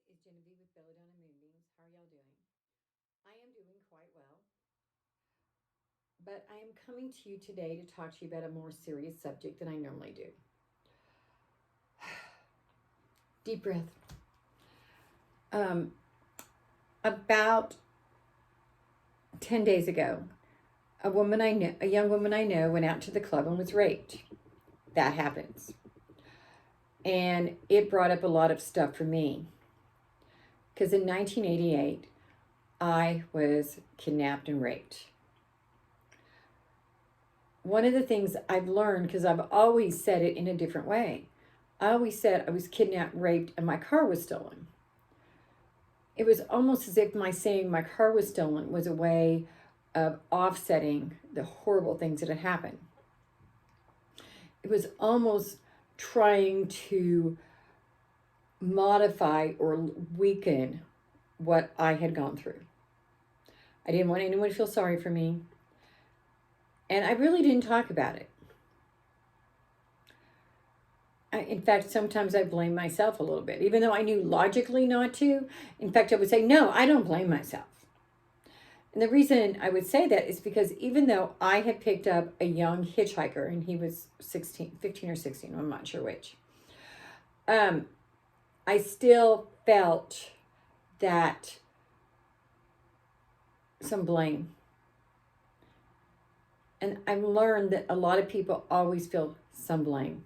is Genevieve with Belladonna and Moonbeams. How are y'all doing? I am doing quite well, but I am coming to you today to talk to you about a more serious subject than I normally do. Deep breath. Um, about 10 days ago, a young woman I know, went out to the club and was raped. That happens. And it brought up a lot of stuff for me. Because in 1988, I was kidnapped and raped. One of the things I've learned, because I've always said it in a different way, I always said I was kidnapped, raped, and my car was stolen. It was almost as if my saying my car was stolen was a way of offsetting the horrible things that had happened. It was almost trying to modify or weaken what I had gone through. I didn't want anyone to feel sorry for me. And I really didn't talk about it. In fact, sometimes I blame myself a little bit, even though I knew logically not to. In fact, I would say, no, I don't blame myself. And the reason I would say that is because even though I had picked up a young hitchhiker, and he was 15 or 16, I'm not sure which, I still felt that some blame. And I've learned that a lot of people always feel some blame.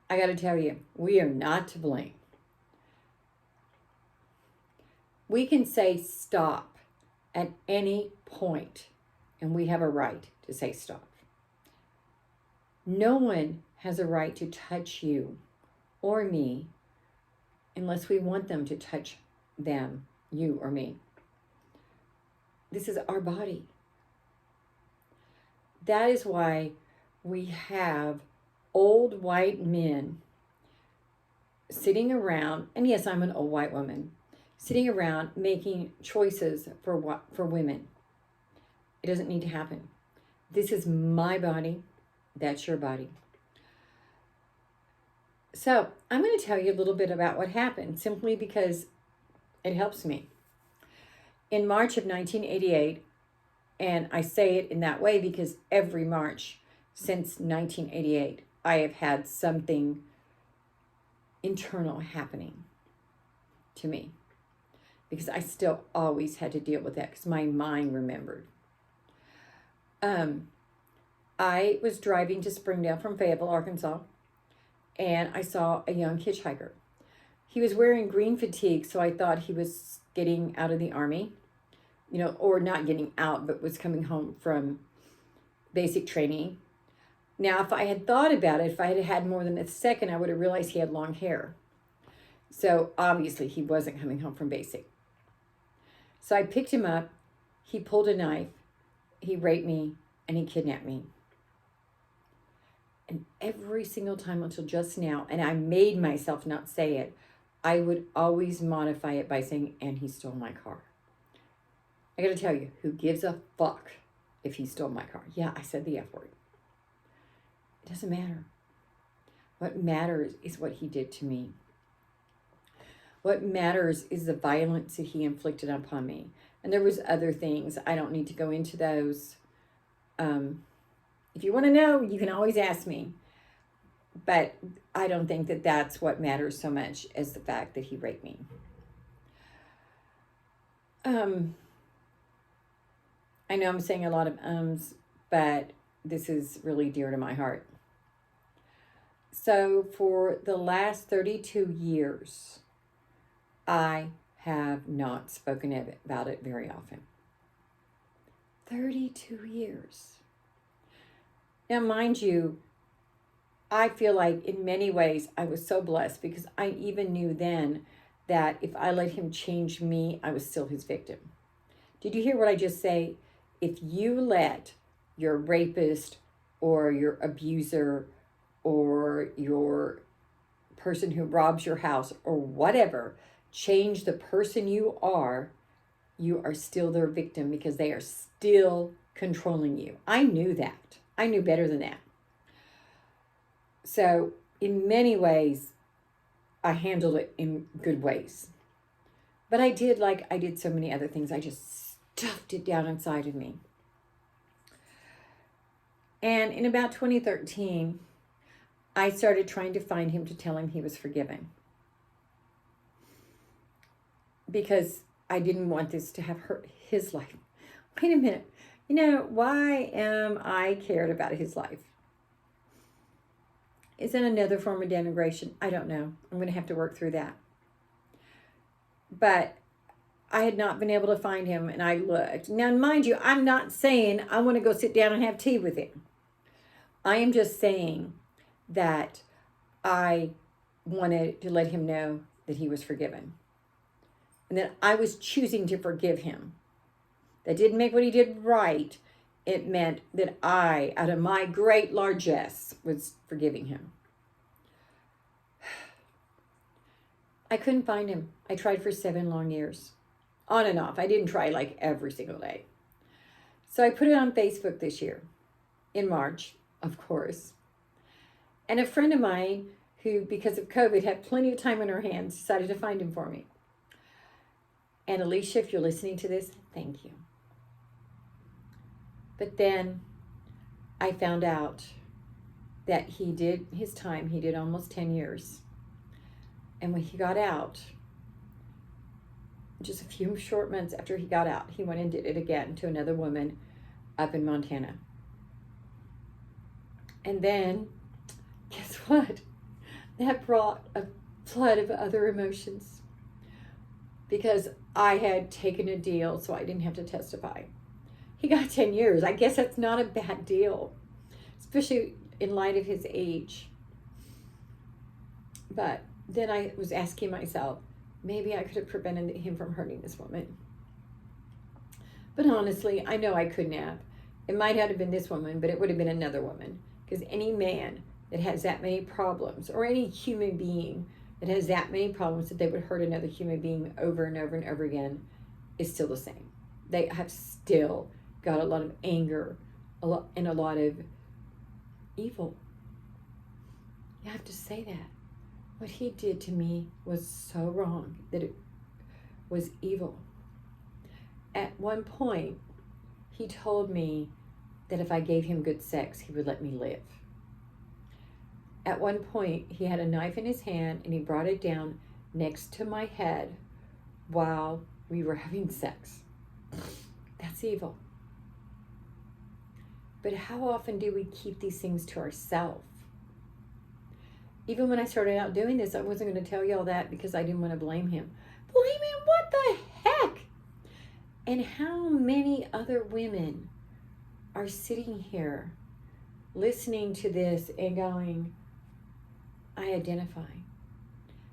I got to tell you, we are not to blame. We can say stop at any point, and we have a right to say stop. No one has a right to touch you or me unless we want them to touch them, you or me. This is our body. That is why we have old white men sitting around, and yes, I'm an old white woman, sitting around making choices for women. It doesn't need to happen. This is my body. That's your body. So I'm going to tell you a little bit about what happened, simply because it helps me. In March of 1988, and I say it in that way because every March since 1988, I have had something internal happening to me, because I still always had to deal with that because my mind remembered. I was driving to Springdale from Fayetteville, Arkansas, and I saw a young hitchhiker. He was wearing green fatigue, so I thought he was getting out of the Army, or not getting out, but was coming home from basic training. Now, if I had thought about it, if I had had more than a second, I would have realized he had long hair. So obviously he wasn't coming home from basic. So I picked him up, he pulled a knife, he raped me, and he kidnapped me. And every single time until just now, and I made myself not say it, I would always modify it by saying, and he stole my car. I gotta tell you, who gives a fuck if he stole my car? Yeah, I said the F word. It doesn't matter. What matters is what he did to me. What matters is the violence that he inflicted upon me. And there was other things. I don't need to go into those. If you want to know, you can always ask me. But I don't think that that's what matters so much as the fact that he raped me. I know I'm saying a lot of ums, but this is really dear to my heart. So for the last 32 years, I have not spoken about it very often. 32 years. Now, mind you, I feel like in many ways I was so blessed, because I even knew then that if I let him change me, I was still his victim. Did you hear what I just say? If you let your rapist or your abuser or your person who robs your house or whatever change the person you are still their victim, because they are still controlling you. I knew that. I knew better than that. So in many ways, I handled it in good ways. But I did, like I did so many other things, I just stuffed it down inside of me. And in about 2013, I started trying to find him to tell him he was forgiven. Because I didn't want this to have hurt his life. Wait a minute. Why am I cared about his life? Is it another form of denigration? I don't know. I'm going to have to work through that. But I had not been able to find him, and I looked. Now, mind you, I'm not saying I want to go sit down and have tea with him. I am just saying that I wanted to let him know that he was forgiven. And that I was choosing to forgive him. That didn't make what he did right. It meant that I, out of my great largesse, was forgiving him. I couldn't find him. I tried for 7 long years. On and off. I didn't try like every single day. So I put it on Facebook this year. In March, of course. And a friend of mine who, because of COVID, had plenty of time on her hands, decided to find him for me. And Alicia, if you're listening to this, thank you. But then I found out that he did his time. He did almost 10 years. And when he got out, just a few short months after he got out, he went and did it again to another woman up in Montana. And then, guess what? That brought a flood of other emotions. Because I had taken a deal so I didn't have to testify. He got 10 years. I guess that's not a bad deal, especially in light of his age. But then I was asking myself, maybe I could have prevented him from hurting this woman. But honestly, I know I couldn't have. It might have been this woman, but it would have been another woman. Because any man that has that many problems, or any human being that has that many problems that they would hurt another human being over and over and over again, is still the same. They have still got a lot of anger, and a lot of evil. You have to say that. What he did to me was so wrong that it was evil. At one point, he told me that if I gave him good sex, he would let me live. At one point, he had a knife in his hand and he brought it down next to my head while we were having sex. That's evil. But how often do we keep these things to ourselves? Even when I started out doing this, I wasn't going to tell you all that because I didn't want to blame him. Blame him? What the heck? And how many other women are sitting here listening to this and going, I identify.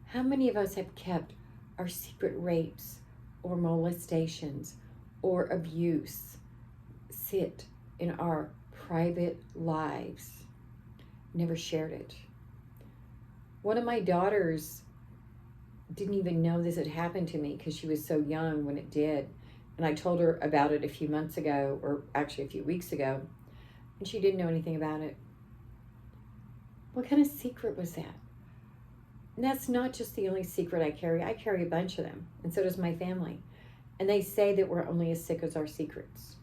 How many of us have kept our secret rapes or molestations or abuse sit in our private lives, never shared it? One of my daughters didn't even know this had happened to me because she was so young when it did. And I told her about it a few months ago, or actually a few weeks ago, and she didn't know anything about it. What kind of secret was that? And that's not just the only secret I carry. I carry a bunch of them, and so does my family. And they say that we're only as sick as our secrets.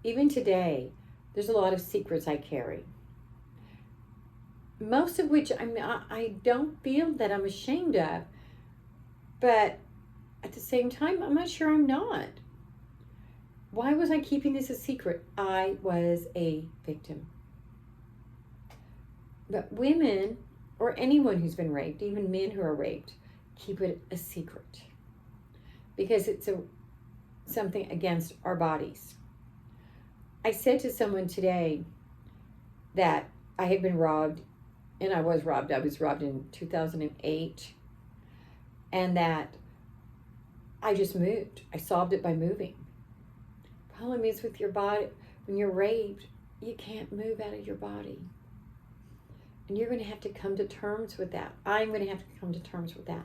Even today, there's a lot of secrets I carry. Most of which I don't feel that I'm ashamed of, but at the same time, I'm not sure I'm not. Why was I keeping this a secret? I was a victim. But women, or anyone who's been raped, even men who are raped, keep it a secret. Because it's something against our bodies. I said to someone today that I had been robbed, and I was robbed. I was robbed in 2008, and that I just moved. I solved it by moving. Problem is with your body, when you're raped, you can't move out of your body. And you're going to have to come to terms with that. I'm going to have to come to terms with that.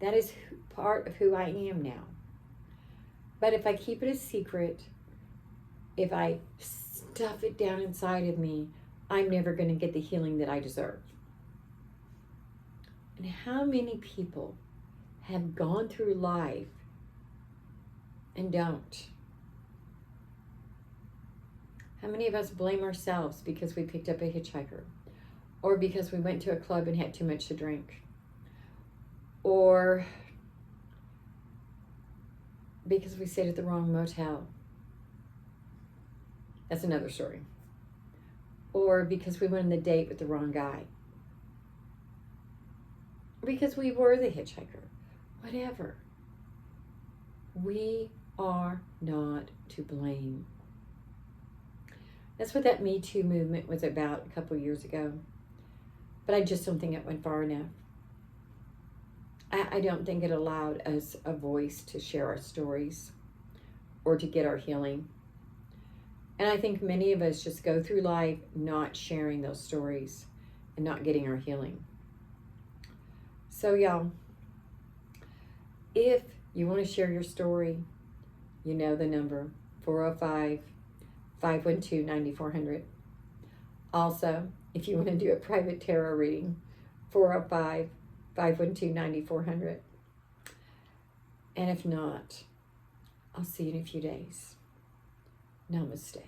That is part of who I am now. But if I keep it a secret, if I stuff it down inside of me, I'm never going to get the healing that I deserve. And how many people have gone through life and don't? How many of us blame ourselves because we picked up a hitchhiker? Or because we went to a club and had too much to drink? Or because we stayed at the wrong motel? That's another story. Or because we went on the date with the wrong guy? Or because we were the hitchhiker? Whatever. We are not to blame. That's what that Me Too movement was about a couple years ago. But I just don't think it went far enough. I don't think it allowed us a voice to share our stories or to get our healing. And I think many of us just go through life not sharing those stories and not getting our healing. So y'all, if you want to share your story, you know the number, 405-512-9400. Also, if you want to do a private tarot reading, 405-512-9400. And if not, I'll see you in a few days. Namaste.